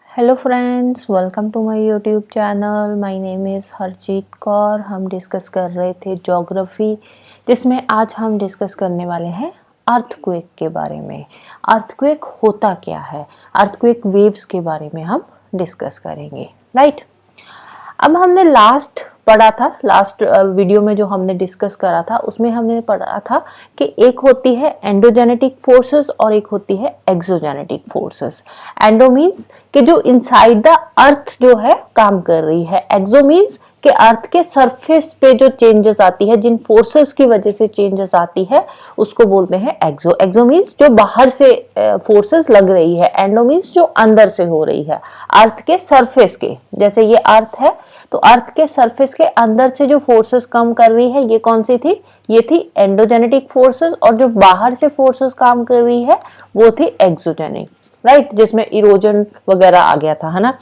Hello friends, welcome to my YouTube channel. My name is Harjeet Kaur. हम discuss कर रहे थे ज्योग्राफी, जिसमें आज हम डिस्कस करने वाले हैं अर्थक्वेक के बारे में। अर्थक्वेक होता क्या है, अर्थक्वेक वेव्स के बारे में हम डिस्कस करेंगे, राइट। अब हमने लास्ट पढ़ा था, लास्ट वीडियो में जो हमने डिस्कस करा था उसमें हमने पढ़ा था कि एक होती है एंडोजेनेटिक फोर्सेस और एक होती है एक्सोजेनेटिक फोर्सेस। एंडो मीन्स कि जो इनसाइड द अर्थ जो है काम कर रही है, एक्सो मीन्स कि अर्थ के सरफेस पे जो चेंजेस आती है, जिन फोर्सेस की वजह से चेंजेस आती है, उसको बोलते हैं एक्सो। एक्सो मीन्स जो बाहर से फोर्सेस लग रही है, एंडो मीन्स जो अंदर से हो रही है, अर्थ के सरफेस के। जैसे ये अर्थ है तो अर्थ के सरफेस के अंदर से जो फोर्सेस काम कर रही है, ये कौन सी थी? ये थी एंडोजेनेटिक फोर्सेस। और जो बाहर से फोर्सेस काम कर रही है वो थी एक्सोजेनिक, राइट, जिसमें इरोजन वगैरह आ गया था, है ना।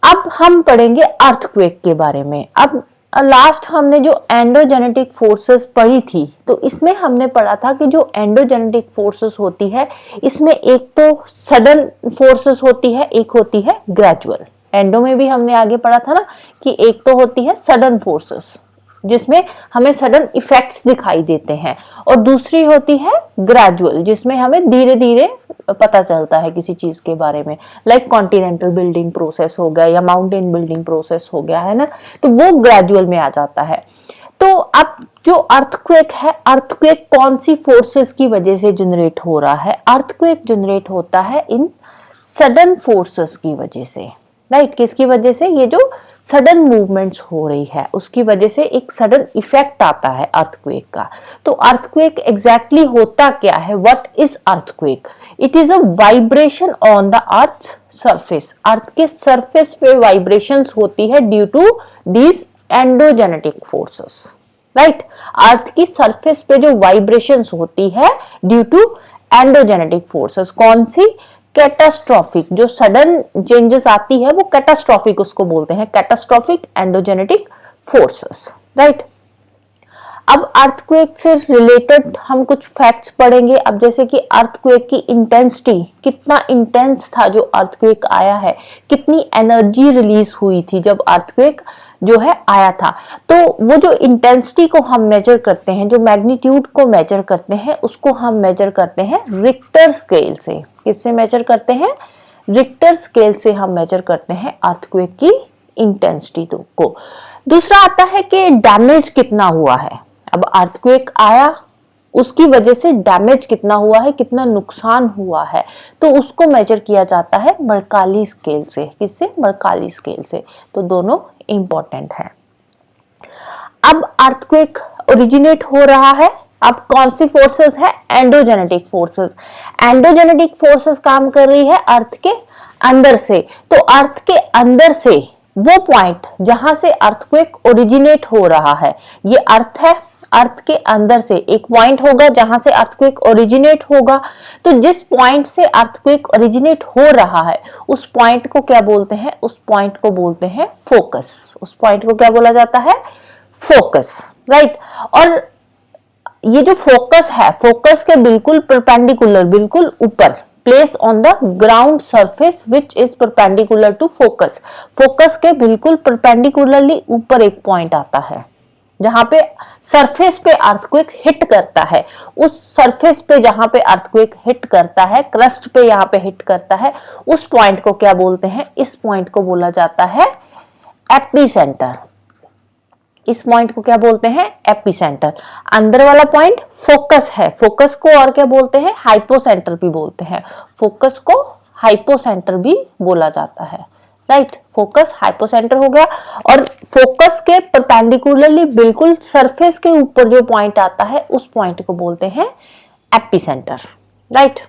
अब हम पढ़ेंगे अर्थक्वेक के बारे में। अब लास्ट हमने जो एंडोजेनेटिक फोर्सेस पढ़ी थी, तो इसमें हमने पढ़ा था कि जो एंडोजेनेटिक फोर्सेस होती है, इसमें एक तो सडन फोर्सेस होती है, एक होती है ग्रेजुअल। एंडो में भी हमने आगे पढ़ा था ना कि एक तो होती है सडन फोर्सेस, जिसमें हमें सडन इफेक्ट्स दिखाई देते हैं, और दूसरी होती है ग्रेजुअल, जिसमें हमें धीरे धीरे पता चलता है किसी चीज के बारे में। लाइक कॉन्टिनेंटल बिल्डिंग प्रोसेस हो गया या माउंटेन बिल्डिंग प्रोसेस हो गया, है ना, तो वो ग्रेजुअल में आ जाता है। तो अब जो अर्थक्वेक है, अर्थक्वेक कौन सी फोर्सेस की वजह से जनरेट हो रहा है? अर्थक्वेक जनरेट होता है इन सडन फोर्सेस की वजह से, राइट। किसकी वजह से? ये जो सडन मूवमेंट्स हो रही है उसकी वजह से एक सडन इफेक्ट आता है अर्थक्वेक का। तो अर्थक्वेक एग्जैक्टली होता क्या है? What is earthquake? It is a vibration on the earth surface. Earth के सरफेस पे वाइब्रेशंस होती है due to these endogenetic forces, right. Earth की सरफेस पे जो वाइब्रेशंस होती है ड्यू टू एंडोजेनेटिक फोर्सेस। कौन सी? कैटास्ट्रॉफिक। जो सडन चेंजेस आती है वो कैटास्ट्रॉफिक उसको बोलते हैं, कैटास्ट्रॉफिक एंडोजेनेटिक फोर्सेस, राइट। अब अर्थक्वेक से रिलेटेड हम कुछ फैक्ट्स पढ़ेंगे। अब जैसे कि अर्थक्वेक की इंटेंसिटी, कितना इंटेंस था जो अर्थक्वेक आया है, कितनी एनर्जी रिलीज हुई थी जब अर्थक्वेक जो है आया था। तो वो जो इंटेंसिटी को हम मेजर करते हैं, जो मैग्नीट्यूड को मेजर करते हैं, उसको हम मेजर करते हैं रिक्टर स्केल से। किससे मेजर करते हैं? रिक्टर स्केल से हम मेजर करते हैं अर्थक्वेक की इंटेंसिटी को। दूसरा आता है कि डैमेज कितना हुआ है। अब अर्थक्वेक आया, उसकी वजह से डैमेज कितना हुआ है, कितना नुकसान हुआ है, तो उसको मेजर किया जाता है मर्काली स्केल से। किससे? मर्काली स्केल से। तो दोनों इंपॉर्टेंट है। अब अर्थक्वेक ओरिजिनेट हो रहा है, अब कौन सी फोर्सेस है? Endogenetic forces. एंडोजेनेटिक फोर्सेस काम कर रही है अर्थ के अंदर से। तो अर्थ के अंदर से वो पॉइंट जहां से अर्थक्वेक ओरिजिनेट हो रहा है, ये अर्थ है, अर्थ के अंदर से एक पॉइंट होगा जहां से अर्थक्वेक ओरिजिनेट होगा। तो जिस पॉइंट से अर्थक्वेक ओरिजिनेट हो रहा है उस पॉइंट को क्या बोलते हैं? उस पॉइंट को बोलते हैं फोकस। उस पॉइंट को क्या बोला जाता है? Focus, right. और ये जो फोकस है, फोकस के बिल्कुल परपेंडिकुलर, बिल्कुल ऊपर, place on the ground surface which is perpendicular to focus. Focus के बिल्कुल परपेंडिकुलरली ऊपर एक पॉइंट आता है जहां पे सरफेस पे अर्थक्वेक हिट करता है। उस सरफेस पे जहां पे अर्थक्वेक हिट करता है, क्रस्ट पे यहां पे हिट करता है, उस पॉइंट को क्या बोलते हैं? इस पॉइंट को बोला जाता है एपिसेंटर। इस पॉइंट को क्या बोलते हैं? एपिसेंटर। अंदर वाला पॉइंट फोकस है। फोकस को और क्या बोलते हैं? हाइपोसेंटर भी बोलते हैं। फोकस को हाइपोसेंटर भी बोला जाता है, राइट। फोकस हाइपोसेंटर हो गया। और फोकस के परपेंडिकुलरली बिल्कुल सरफेस के ऊपर जो पॉइंट आता है उस पॉइंट को बोलते हैं एपिसेंटर, राइट।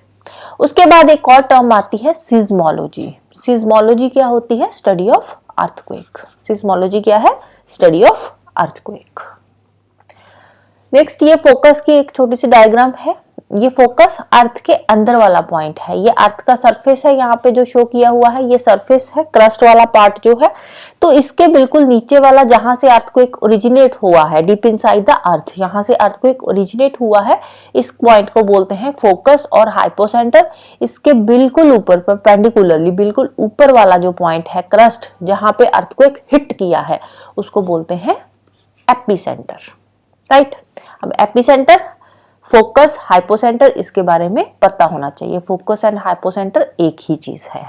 उसके बाद एक और टर्म आती है सिज्मोलॉजी। सिज्मोलॉजी क्या होती है? Study of earthquake. सिज्मोलॉजी क्या है? Study of earthquake. नेक्स्ट, ये फोकस की एक छोटी सी डायग्राम है। ये फोकस अर्थ के अंदर वाला पॉइंट है, ये अर्थ का सरफेस है, यहाँ पे जो शो किया हुआ है ये सरफेस है, क्रस्ट वाला पार्ट जो है। तो इसके बिल्कुल नीचे वाला जहां से अर्थक्वेक ओरिजिनेट हुआ है, डीप इनसाइड द अर्थ, यहाँ से अर्थक्वेक ओरिजिनेट हुआ है, इस पॉइंट को बोलते हैं फोकस और हाइपोसेंटर। इसके बिल्कुल ऊपर परपेंडिकुलरली बिल्कुल ऊपर वाला जो पॉइंट है, क्रस्ट, जहां पे अर्थक्वेक हिट किया है, उसको बोलते हैं एपिसेंटर, राइट। अब एपिसेंटर, फोकस, हाइपोसेंटर, इसके बारे में पता होना चाहिए। फोकस एंड हाइपोसेंटर एक ही चीज है।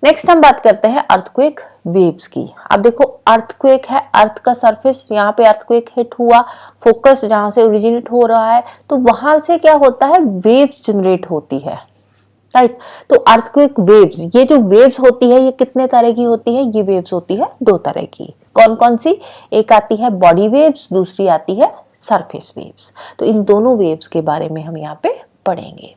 नेक्स्ट हम बात करते हैं अर्थक्वेक वेव्स की। अब देखो अर्थक्वेक है, अर्थ का सरफेस, यहाँ पे अर्थक्वेक हिट हुआ, फोकस जहां से ओरिजिनेट हो रहा है, तो वहां से क्या होता है, वेव्स जनरेट होती है, राइट। तो अर्थक्वेक वेव्स, ये जो वेव्स होती है ये कितने तरह की होती है, ये वेव्स होती है दो तरह की। कौन कौन सी, एक आती है बॉडी वेव्स, दूसरी आती है सरफेस वेव्स। तो इन दोनों वेव्स के बारे में हम यहाँ पे पढ़ेंगे।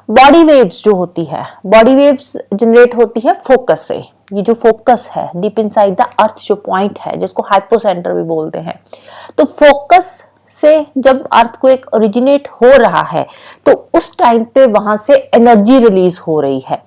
बॉडी वेव्स जो होती है, बॉडी वेव्स जनरेट होती है फोकस से। ये जो फोकस है, डीप इनसाइड द अर्थ जो पॉइंट है, जिसको हाइपोसेंटर भी बोलते हैं, तो फोकस से जब अर्थक्वेक ओरिजिनेट हो रहा है तो उस टाइम पे वहां से एनर्जी रिलीज हो रही है,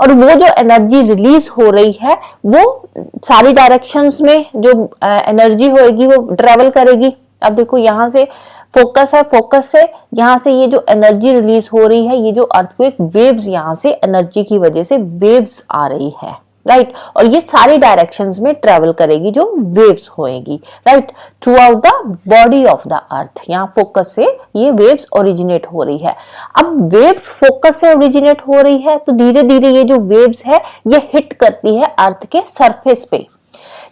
और वो जो एनर्जी रिलीज हो रही है वो सारी डायरेक्शंस में जो एनर्जी होगी वो ट्रेवल करेगी। अब देखो यहाँ से फोकस है, फोकस से यहाँ से ये जो एनर्जी रिलीज हो रही है, ये जो अर्थक्वेक वेव्स, यहाँ से एनर्जी की वजह से वेव्स आ रही है, राइट। और ये सारी डायरेक्शंस में ट्रेवल करेगी जो वेव्स होएगी, right, through out the body of the earth. यहाँ फोकस से ये वेव्स ओरिजिनेट हो रही है। अब वेव्स फोकस से ओरिजिनेट हो रही है तो धीरे धीरे ये जो वेव्स है ये हिट करती है अर्थ के सरफेस पे।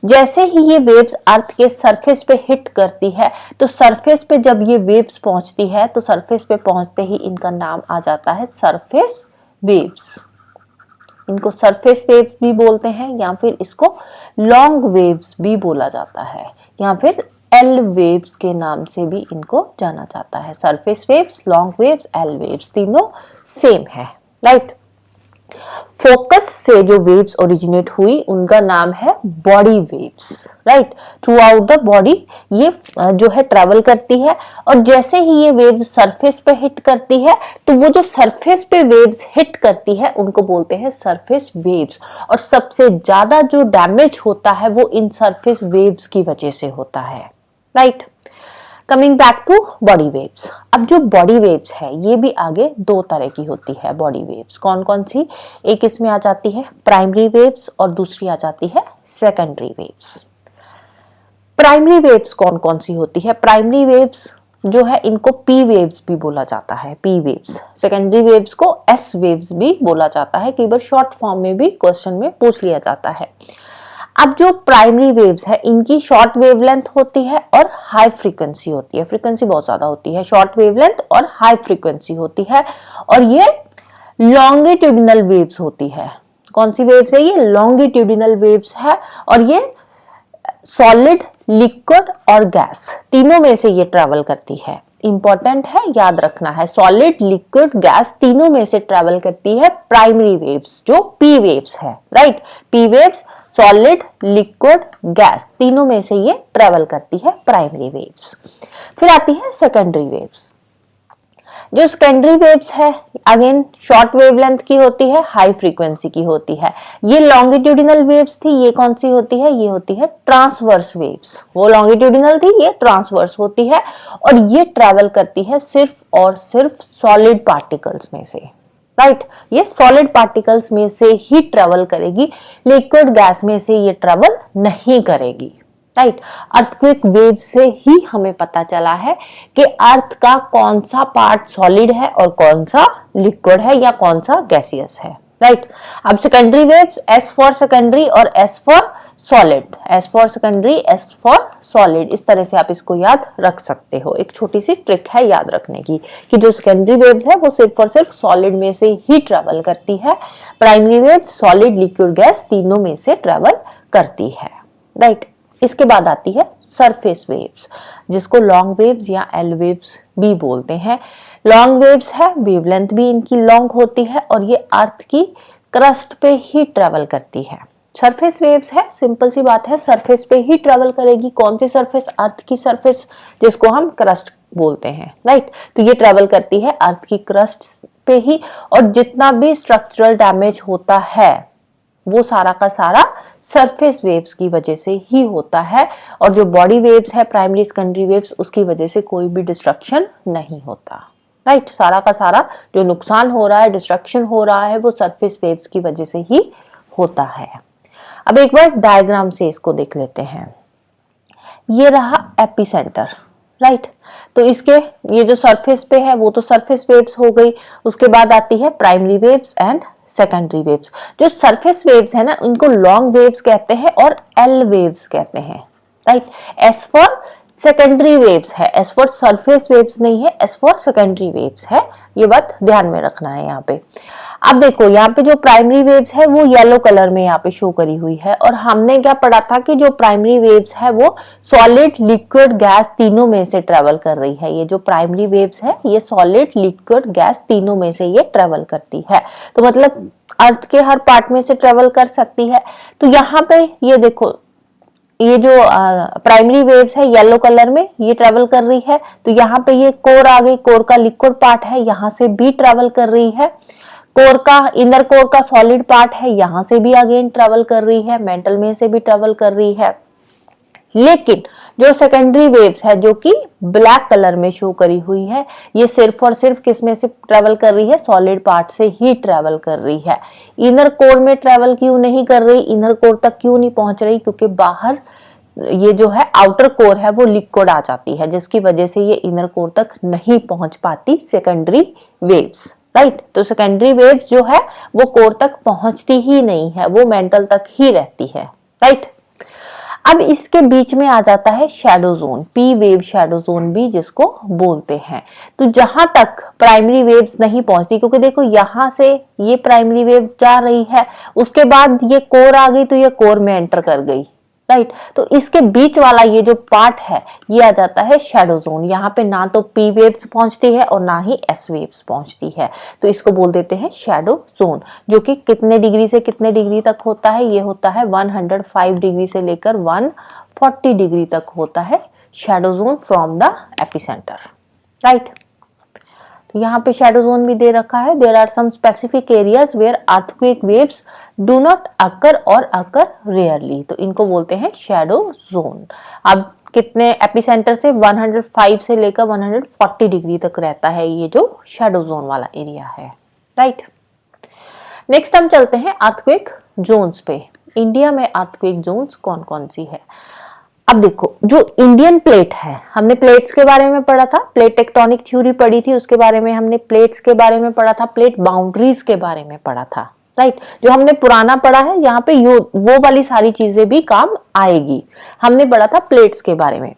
जैसे ही ये वेव्स अर्थ के सरफेस पे हिट करती है तो सरफेस पे जब ये वेव्स पहुंचती है तो सरफेस पे पहुंचते ही इनका नाम आ जाता है सरफेस वेव्स। इनको सरफेस वेव्स भी बोलते हैं, या फिर इसको लॉन्ग वेव्स भी बोला जाता है, या फिर एल वेव्स के नाम से भी इनको जाना जाता है। Surface waves, long waves, L waves, तीनों सेम है, राइट। फोकस से जो वेव्स ओरिजिनेट हुई उनका नाम है body waves, right. Through out the body ये जो है ट्रेवल करती है, और जैसे ही ये वेव्स सरफेस पे हिट करती है तो वो जो सरफेस पे वेव्स हिट करती है उनको बोलते हैं सरफेस वेव्स। और सबसे ज्यादा जो डैमेज होता है वो इन सरफेस वेव्स की वजह से होता है, right. Coming back to body waves. अब जो बॉडी वेव्स है ये भी आगे दो तरह की होती है। बॉडी वेव्स कौन कौन सी, एक इसमें आ जाती है प्राइमरी वेव्स और दूसरी आ जाती है सेकेंडरी वेव्स। प्राइमरी वेव्स कौन कौन सी होती है, प्राइमरी वेव्स जो है इनको पी वेव्स भी बोला जाता है, पी वेव्स। सेकेंडरी वेव्स को एस वेव्स भी बोला जाता है, कई बार शॉर्ट फॉर्म में भी क्वेश्चन में पूछ लिया जाता है। अब जो प्राइमरी वेव्स है इनकी शॉर्ट वेवलेंथ होती है और हाई फ्रीक्वेंसी होती है, फ्रीक्वेंसी बहुत ज्यादा होती है, शॉर्ट वेवलेंथ और हाई फ्रीक्वेंसी होती है, और ये लॉन्गिट्यूडिनल वेव्स होती है। कौन सी वेव्स है ये, लॉन्गिट्यूडिनल वेव्स है, और ये सॉलिड, लिक्विड और गैस तीनों में से ये ट्रेवल करती है। इंपॉर्टेंट है, याद रखना है, सॉलिड, लिक्विड, गैस तीनों में से ट्रेवल करती है प्राइमरी वेव्स जो पी वेव्स है, right. P waves solid, liquid, gas तीनों में से ये ट्रेवल करती है प्राइमरी वेव्स। फिर आती है सेकेंडरी वेव्स। जो सेकेंडरी वेव्स है अगेन शॉर्ट वेवलेंथ की होती है, हाई फ्रीक्वेंसी की होती है। ये लॉन्गिट्यूडिनल वेव्स थी, ये कौन सी होती है, ये होती है ट्रांसवर्स वेव्स। वो लॉन्गिट्यूडिनल थी, ये ट्रांसवर्स होती है, और ये ट्रेवल करती है सिर्फ और सिर्फ सॉलिड पार्टिकल्स में से, राइट। ये सॉलिड पार्टिकल्स में से ही ट्रेवल करेगी, लिक्विड गैस में से ये ट्रेवल नहीं करेगी, राइट। अर्थक्वेक वेव से ही हमें पता चला है कि अर्थ का कौन सा पार्ट सॉलिड है और कौन सा लिक्विड है या कौन सा गैसियस है, राइट। अब secondary waves, S for secondary और S for solid, S for secondary, S for solid, इस तरह से आप इसको याद रख सकते हो। एक छोटी सी ट्रिक है याद रखने की कि जो सेकेंडरी वेव्स है वो सिर्फ और सिर्फ सॉलिड में से ही ट्रेवल करती है, primary waves solid, liquid, gas तीनों में से ट्रेवल करती है, राइट। इसके बाद आती है सरफेस वेव्स, जिसको लॉन्ग वेव्स या एल वेव्स भी बोलते हैं। लॉन्ग वेव्स है, वेवलेंथ भी इनकी लॉन्ग होती है, और ये अर्थ की क्रस्ट पे ही ट्रेवल करती है। सरफेस वेव्स है, सिंपल सी बात है, सरफेस पे ही ट्रेवल करेगी। कौन सी सरफेस, अर्थ की सरफेस, जिसको हम क्रस्ट बोलते हैं, राइट। तो ये ट्रेवल करती है अर्थ की क्रस्ट पे ही, और जितना भी स्ट्रक्चरल डैमेज होता है वो सारा का सारा सरफेस वेव्स की वजह से ही होता है, और जो बॉडी वेव्स है, प्राइमरी सेकेंडरी वेव्स, उसकी वजह से कोई भी डिस्ट्रक्शन नहीं होता, राइट। सारा का सारा जो नुकसान हो रहा है, डिस्ट्रक्शन हो रहा है, वो सरफेस वेव्स की वजह से ही होता है। अब एक बार डायग्राम से इसको देख लेते हैं। ये रहा एपिसेंटर, राइट। तो इसके ये जो सरफेस पे है वो तो सरफेस वेव्स हो गई, उसके बाद आती है primary waves and secondary waves. जो सरफेस वेव्स है ना, उनको लॉन्ग वेव्स कहते हैं और एल वेव्स कहते हैं, right. S for secondary waves है, एस फॉर सरफेस वेव्स नहीं है, एस फॉर सेकेंडरी वेव्स है। ये बात ध्यान में रखना है यहाँ पे। अब देखो यहाँ पे जो प्राइमरी वेव्स है वो येलो कलर में यहाँ पे शो करी हुई है, और हमने क्या पढ़ा था कि जो प्राइमरी वेव्स है वो सॉलिड, लिक्विड, गैस तीनों में से ट्रेवल कर रही है। ये जो प्राइमरी वेव्स है ये सॉलिड, लिक्विड, गैस तीनों में से ये ट्रेवल करती है, तो मतलब अर्थ के हर पार्ट में से ट्रेवल कर सकती है। तो यहाँ पे ये देखो, ये जो प्राइमरी वेव्स है येलो कलर में ये ट्रेवल कर रही है, तो यहाँ पे ये कोर आ गई, कोर का लिक्विड पार्ट है, यहाँ से भी ट्रेवल कर रही है। कोर का, इनर कोर का सॉलिड पार्ट है, यहां से भी अगेन ट्रेवल कर रही है, मेंटल में से भी ट्रेवल कर रही है। लेकिन जो सेकेंडरी वेव्स है जो कि ब्लैक कलर में शो करी हुई है, ये सिर्फ और सिर्फ किस में से ट्रेवल कर रही है? सॉलिड पार्ट से ही ट्रेवल कर रही है। इनर कोर में ट्रेवल क्यों नहीं कर रही, इनर कोर तक क्यों नहीं पहुंच रही? क्योंकि बाहर ये जो है आउटर कोर है वो लिक्विड आ जाती है, जिसकी वजह से ये इनर कोर तक नहीं पहुंच पाती सेकेंडरी वेव्स, राइट। तो सेकेंडरी वेव्स जो है वो कोर तक पहुंचती ही नहीं है, वो मेंटल तक ही रहती है, राइट। अब इसके बीच में आ जाता है shadow zone, P wave shadow zone भी जिसको बोलते हैं। तो जहां तक प्राइमरी वेव्स नहीं पहुंचती, क्योंकि देखो यहां से ये प्राइमरी वेव जा रही है, उसके बाद ये कोर आ गई तो ये कोर में एंटर कर गई, राइट। तो इसके बीच वाला ये जो पार्ट है ये आ जाता है शैडो जोन। यहाँ पे ना तो पी वेव्स पहुंचती है और ना ही एस वेव्स पहुंचती है, तो इसको बोल देते हैं शैडो जोन, जो कि कितने डिग्री से कितने डिग्री तक होता है? ये होता है 105 डिग्री से लेकर 140 डिग्री तक होता है shadow zone from the epicentre, right. तो यहाँ पे शैडो जोन भी दे रखा है। There are some specific areas where earthquake waves do not occur और अकर रेयरली, तो इनको बोलते हैं शैडो जोन। अब कितने एपिसेंटर से 105 से लेकर 140 डिग्री तक रहता है ये जो शैडो जोन वाला एरिया है, राइट। नेक्स्ट हम चलते हैं अर्थक्वेक जोन्स पे। इंडिया में अर्थक्वेक जोन्स कौन कौन सी है? अब देखो, जो इंडियन प्लेट है, हमने प्लेट्स के बारे में पढ़ा था, प्लेट टेक्टोनिक थ्योरी पढ़ी थी, उसके बारे में हमने प्लेट्स के बारे में पढ़ा था, प्लेट बाउंड्रीज के बारे में पढ़ा था, राइट। जो हमने पुराना पढ़ा है यहाँ पे वो वाली सारी चीजें भी काम आएगी। हमने पढ़ा था प्लेट्स के बारे में।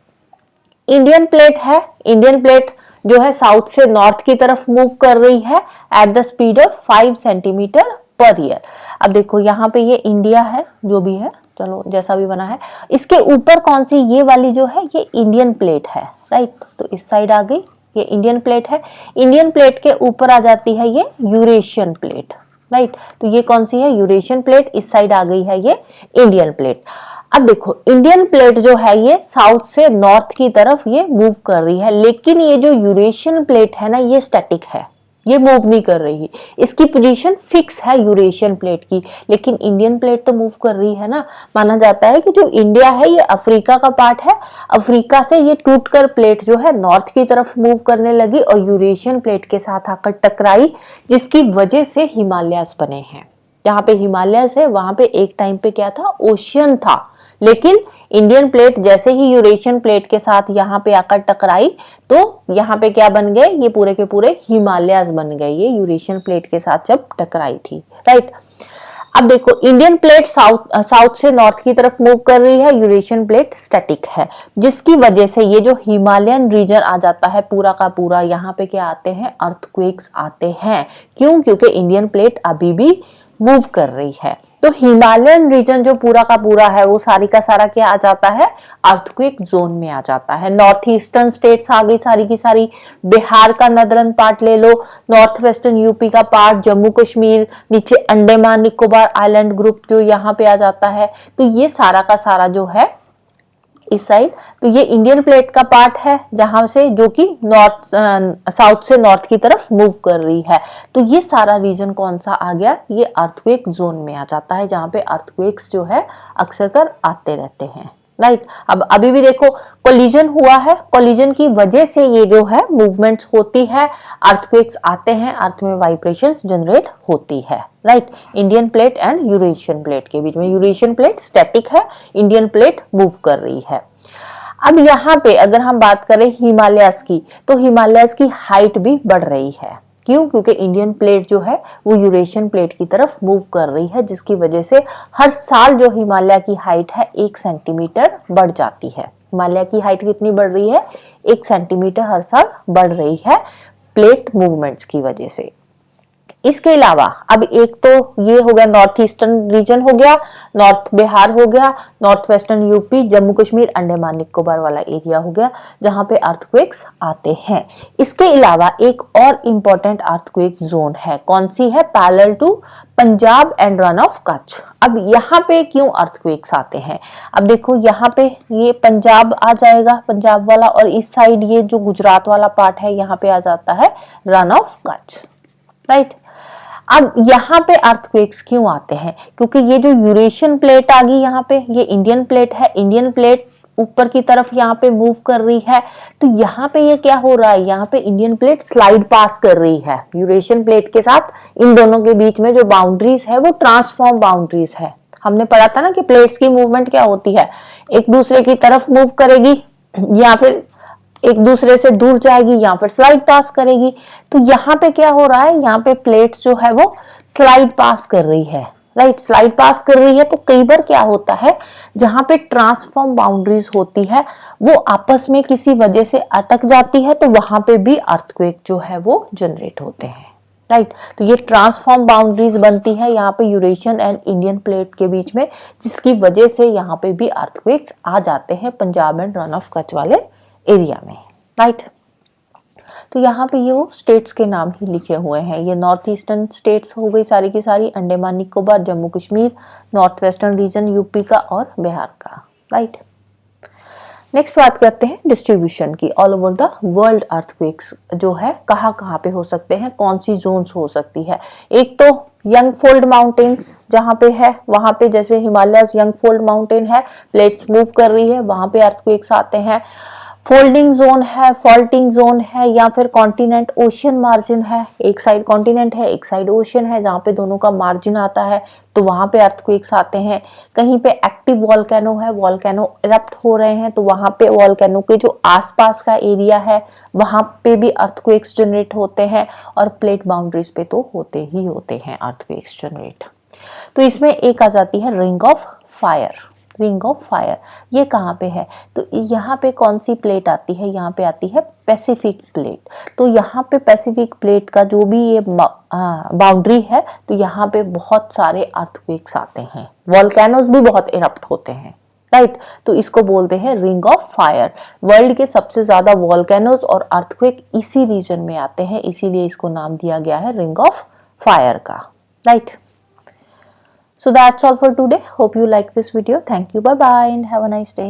इंडियन प्लेट है, इंडियन प्लेट जो है साउथ से नॉर्थ की तरफ मूव कर रही है at the speed of 5 centimetre per year. अब देखो यहाँ पे ये इंडिया है, जो भी है, चलो जैसा भी बना है, इसके ऊपर कौन सी, ये वाली जो है ये इंडियन प्लेट है, राइट। तो इस साइड आ गई, ये इंडियन प्लेट है। इंडियन प्लेट के ऊपर आ जाती है ये यूरेशियन प्लेट, राइट। तो ये कौन सी है? Eurasian plate. इस साइड आ गई है ये इंडियन प्लेट। अब देखो, इंडियन प्लेट जो है ये साउथ से नॉर्थ की तरफ ये मूव कर रही है, लेकिन ये जो यूरेशियन प्लेट है ना, ये स्टैटिक है, ये मूव नहीं कर रही। इसकी पोजीशन फिक्स है यूरेशियन प्लेट की, लेकिन इंडियन प्लेट तो मूव कर रही है ना। माना जाता है कि जो इंडिया है ये अफ्रीका का पार्ट है, अफ्रीका से ये टूटकर प्लेट जो है नॉर्थ की तरफ मूव करने लगी और यूरेशियन प्लेट के साथ आकर टकराई, जिसकी वजह से हिमालयस बने हैं। जहां पे हिमालयस है वहां पे एक टाइम पे क्या था? ओशियन था, लेकिन इंडियन प्लेट जैसे ही यूरेशियन प्लेट के साथ यहाँ पे आकर टकराई तो यहाँ पे क्या बन गए? ये पूरे के पूरे हिमालयस बन गए, ये यूरेशियन प्लेट के साथ जब टकराई थी, राइट। अब देखो, इंडियन प्लेट साउथ से नॉर्थ की तरफ मूव कर रही है, यूरेशियन प्लेट स्टैटिक है, जिसकी वजह से ये जो हिमालयन रीजन आ जाता है पूरा का पूरा, यहाँ पे क्या आते हैं? अर्थक्वेक्स आते हैं। क्यों? क्योंकि इंडियन प्लेट अभी भी मूव कर रही है। तो हिमालयन रीजन जो पूरा का पूरा है वो सारी का सारा क्या आ जाता है? अर्थक्वेक जोन में आ जाता है। नॉर्थ ईस्टर्न स्टेट्स आ गई सारी की सारी, बिहार का नदरन पार्ट ले लो, नॉर्थ वेस्टर्न यूपी का पार्ट, जम्मू कश्मीर, नीचे अंडमान निकोबार आइलैंड ग्रुप जो यहाँ पे आ जाता है। तो ये सारा का सारा जो है इस साइड, तो ये इंडियन प्लेट का पार्ट है जहां से जो कि नॉर्थ साउथ से नॉर्थ की तरफ मूव कर रही है। तो ये सारा रीजन कौन सा आ गया, ये अर्थक्वेक जोन में आ जाता है, जहां पे अर्थक्वेक्स जो है अक्सर कर आते रहते हैं, राइट। अब अभी भी देखो कोलिजन हुआ है, कोलिजन की वजह से ये जो है मूवमेंट्स होती है, अर्थक्वेक्स आते हैं, अर्थ में वाइब्रेशंस जनरेट होती है, right. Indian plate and Eurasian plate के बीच में, यूरेशियन प्लेट स्टैटिक है, इंडियन प्लेट मूव कर रही है। अब यहाँ पे अगर हम बात करें हिमालयस की, तो हिमालयस की हाइट भी बढ़ रही है। क्यों? क्योंकि इंडियन प्लेट जो है वो यूरेशियन प्लेट की तरफ मूव कर रही है, जिसकी वजह से हर साल जो हिमालय की हाइट है 1 सेंटीमीटर बढ़ जाती है। हिमालय की हाइट कितनी बढ़ रही है? 1 सेंटीमीटर हर साल बढ़ रही है प्लेट मूवमेंट्स की वजह से। इसके अलावा अब एक तो ये हो गया नॉर्थ ईस्टर्न रीजन हो गया, नॉर्थ बिहार हो गया, north western UP, Jammu Kashmir, Andaman Nicobar वाला एरिया हो गया जहां पे अर्थक्वेक्स आते हैं। इसके अलावा एक और इंपॉर्टेंट अर्थक्वेक जोन है, कौन सी है? Parallel to Punjab and Rann of Kutch. अब यहाँ पे क्यों अर्थक्वेक्स आते हैं? अब देखो यहाँ पे ये पंजाब आ जाएगा, पंजाब वाला, और इस साइड ये जो गुजरात वाला पार्ट है यहाँ पे आ जाता है रन ऑफ कच्छ, राइट। अब यहाँ पे अर्थक्वेक्स क्यों आते हैं? क्योंकि ये जो यूरेशियन प्लेट आ गई यहाँ पे, ये इंडियन प्लेट है, इंडियन प्लेट ऊपर की तरफ यहाँ पे मूव कर रही है, तो यहाँ पे ये क्या हो रहा है, यहाँ पे इंडियन प्लेट स्लाइड पास कर रही है यूरेशियन प्लेट के साथ। इन दोनों के बीच में जो बाउंड्रीज है वो ट्रांसफॉर्म बाउंड्रीज है। हमने पढ़ा था ना कि प्लेट्स की मूवमेंट क्या होती है, एक दूसरे की तरफ मूव करेगी या फिर एक दूसरे से दूर जाएगी या फिर स्लाइड पास करेगी। तो यहाँ पे क्या हो रहा है, यहाँ पे प्लेट्स जो है वो स्लाइड पास कर रही है, राइट, स्लाइड पास कर रही है। तो कई बार क्या होता है, जहां पे ट्रांसफॉर्म बाउंड्रीज होती है वो आपस में किसी वजह से अटक जाती है, तो वहां पे भी अर्थक्वेक जो है वो जनरेट होते हैं, राइट। तो ये ट्रांसफॉर्म बाउंड्रीज बनती है यहाँ पे यूरेशियन एंड इंडियन प्लेट के बीच में, जिसकी वजह से यहाँ पे भी अर्थक्वेक्स आ जाते हैं पंजाब एंड रन ऑफ कच्छ वाले एरिया में, राइट। तो यहाँ पे ये वो स्टेट्स के नाम ही लिखे हुए हैं, ये नॉर्थ ईस्टर्न स्टेट्स हो गई सारी की सारी, Andaman Nicobar, Jammu Kashmir, north western region UP का और बिहार का, राइट। नेक्स्ट बात करते हैं डिस्ट्रीब्यूशन की। All over the world earthquakes जो है कहाँ पे हो सकते हैं, कौन सी जोन्स हो सकती है। एक तो यंग फोल्ड माउंटेन्स जहां पे है, वहां पे जैसे हिमालयस यंग फोल्ड माउंटेन है, प्लेट्स मूव कर रही है, वहां पे अर्थक्वेक्स आते हैं। फोल्डिंग जोन है, फॉल्टिंग जोन है, या फिर कॉन्टिनेंट ओशियन मार्जिन है, एक साइड कॉन्टिनेंट है एक साइड ओशियन है, जहां पे दोनों का मार्जिन आता है, तो वहां पे अर्थक्वेक्स आते हैं। कहीं पे एक्टिव वॉल्केनो है, वॉल्केनो इरप्ट हो रहे हैं, तो वहां पे वॉल्केनो के जो आसपास का एरिया है वहां पे भी अर्थक्वेक्स जनरेट होते हैं, और प्लेट बाउंड्रीज पे तो होते ही होते हैं अर्थक्वेक्स जनरेट। तो इसमें एक आ जाती है ring of fire. Ring of fire ये कहाँ पे है, तो यहाँ पे कौन सी प्लेट आती है, यहाँ पे आती है पैसिफिक प्लेट। तो यहाँ पे पैसिफिक प्लेट का जो भी ये बाउंड्री है, तो यहाँ पे बहुत सारे अर्थक्वेक्स आते हैं, वॉल्केनोस भी बहुत इरप्ट होते हैं, राइट। तो इसको बोलते हैं रिंग ऑफ फायर। वर्ल्ड के सबसे ज्यादा वॉल्केनोस और अर्थक्वेक इसी रीजन में आते हैं, इसीलिए इसको नाम दिया गया है रिंग ऑफ फायर का, right. So that's all for today. Hope you like this video. Thank you. Bye bye and have a nice day.